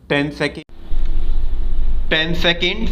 10 seconds. 10 seconds.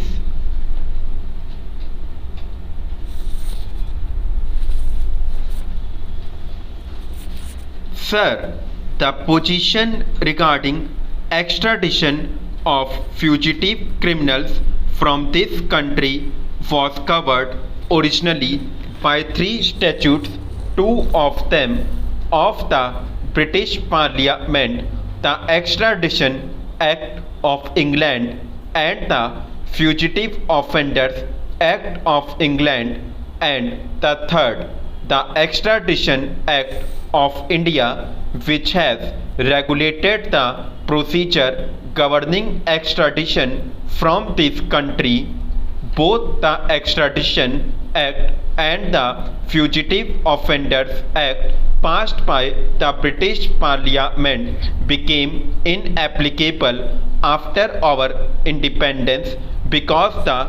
Sir, the position regarding extradition of fugitive criminals from this country was covered originally by three statutes, two of them of the British Parliament, the Extradition Act of England and the Fugitive Offenders Act of England, and the third, the Extradition Act of India, which has regulated the procedure governing extradition from this country. Both the Extradition Act and the Fugitive Offenders Act passed by the British Parliament became inapplicable after our independence because the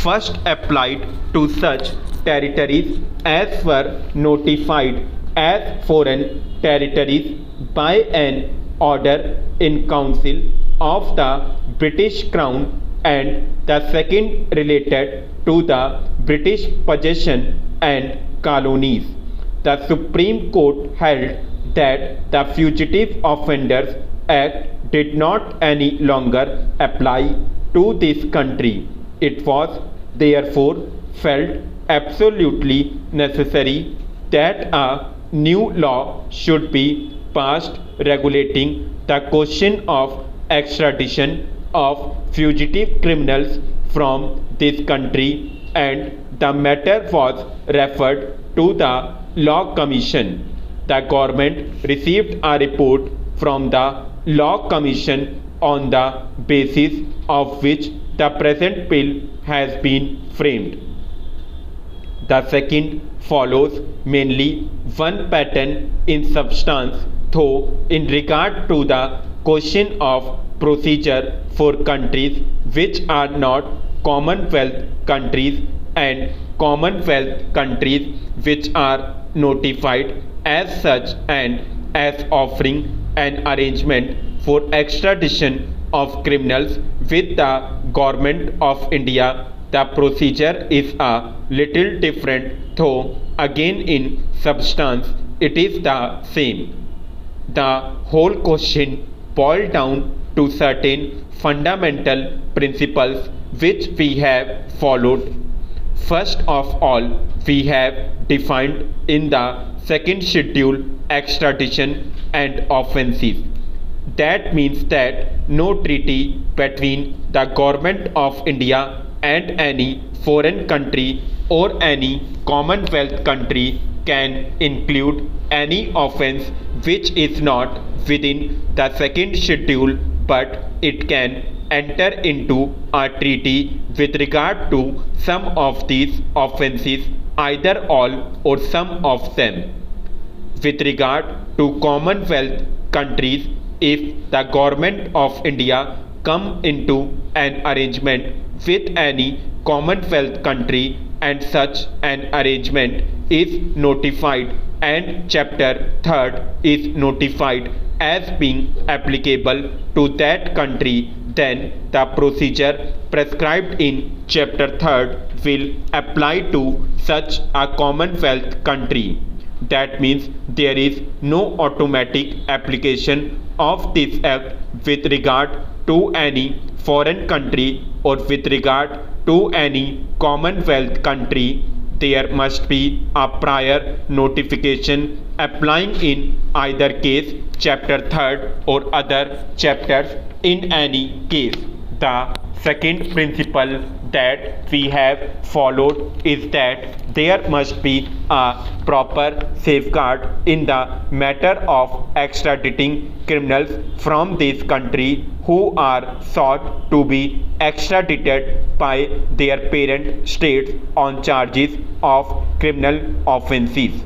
first applied to such territories as were notified as foreign territories by an order in council of the British Crown, and the second related to the British possession and colonies. The Supreme Court held that the Fugitive Offenders Act did not any longer apply to this country. It was therefore felt absolutely necessary that a new law should be passed regulating the question of extradition of fugitive criminals from this country, and the matter was referred to the Law Commission. The government received a report from the Law Commission on the basis of which the present bill has been framed. The second follows mainly one pattern in substance, though in regard to the question of procedure for countries which are not Commonwealth countries and Commonwealth countries which are notified as such and as offering an arrangement for extradition of criminals with the Government of India. The procedure is a little different, though again in substance it is the same. The whole question boiled down to certain fundamental principles which we have followed. First of all, we have defined in the second schedule extradition and offences. That means that no treaty between the Government of India and any foreign country or any Commonwealth country can include any offence which is not within the second schedule, but it can enter into a treaty with regard to some of these offences, either all or some of them. With regard to Commonwealth countries, if the Government of India come into an arrangement with any Commonwealth country and such an arrangement is notified and chapter 3rd is notified as being applicable to that country, then the procedure prescribed in chapter 3rd will apply to such a Commonwealth country. That means there is no automatic application of this act with regard to any foreign country or with regard to any Commonwealth country. There must be a prior notification applying in either case chapter 3rd or other chapters in any case. The second principle that we have followed is that there must be a proper safeguard in the matter of extraditing criminals from this country who are sought to be extradited by their parent states on charges of criminal offences.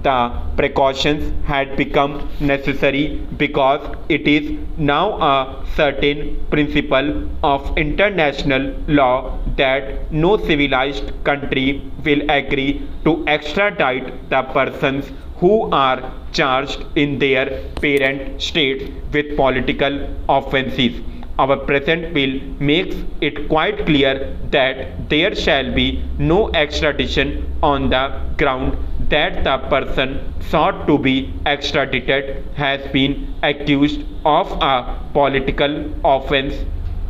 The precautions had become necessary because it is now a certain principle of international law that no civilized country will agree to extradite the persons who are charged in their parent states with political offences. our present bill makes it quite clear that there shall be no extradition on the ground that the person sought to be extradited has been accused of a political offense.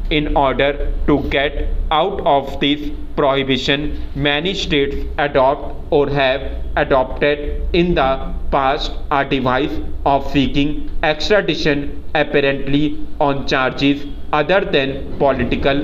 In order to get out of this prohibition, many states adopt or have adopted in the past a device of seeking extradition apparently on charges other than political,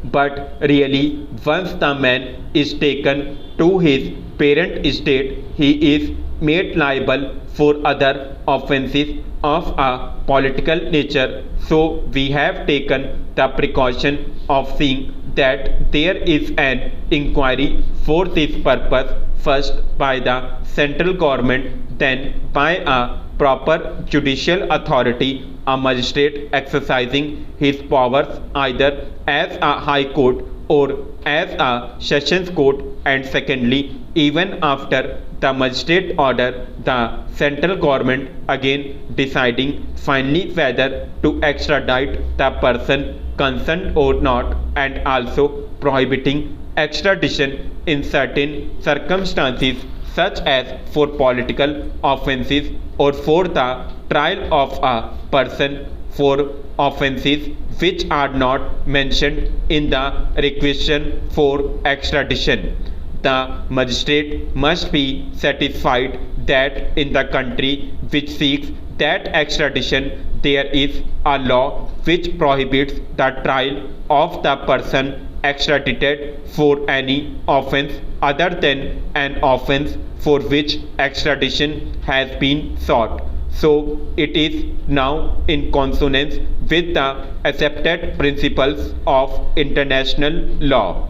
but really once the man is taken to his parent state, he is made liable for other offences of a political nature. So we have taken the precaution of seeing that there is an inquiry for this purpose, first by the central government, then by a proper judicial authority, a magistrate exercising his powers either as a high court or as a sessions court, and secondly, even after the magistrate order, the central government again deciding finally whether to extradite the person concerned or not, and also prohibiting extradition in certain circumstances such as for political offences or for the trial of a person for offences which are not mentioned in the requisition for extradition. The magistrate must be satisfied that in the country which seeks that extradition there is a law which prohibits the trial of the person extradited for any offence other than an offence for which extradition has been sought. So it is now in consonance with the accepted principles of international law.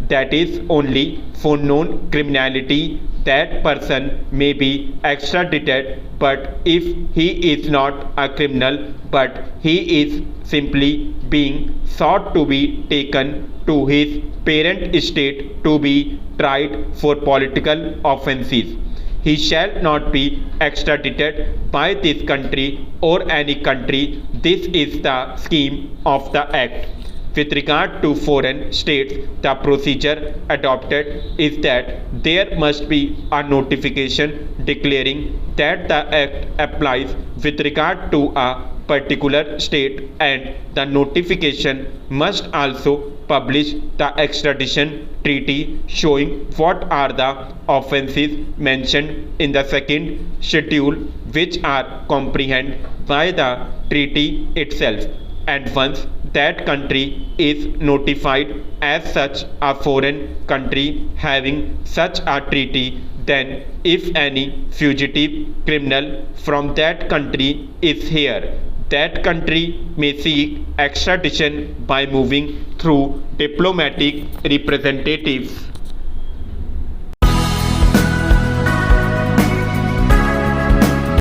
That is only for known criminality that person may be extradited, but if he is not a criminal but he is simply being sought to be taken to his parent state to be tried for political offences, he shall not be extradited by this country or any country. This is the scheme of the Act. With regard to foreign states, the procedure adopted is that there must be a notification declaring that the Act applies with regard to a particular state, and the notification must also publish the extradition treaty showing what are the offences mentioned in the second schedule which are comprehended by the treaty itself. And once that country is notified as such a foreign country having such a treaty, then if any fugitive criminal from that country is here, that country may seek extradition by moving through diplomatic representatives.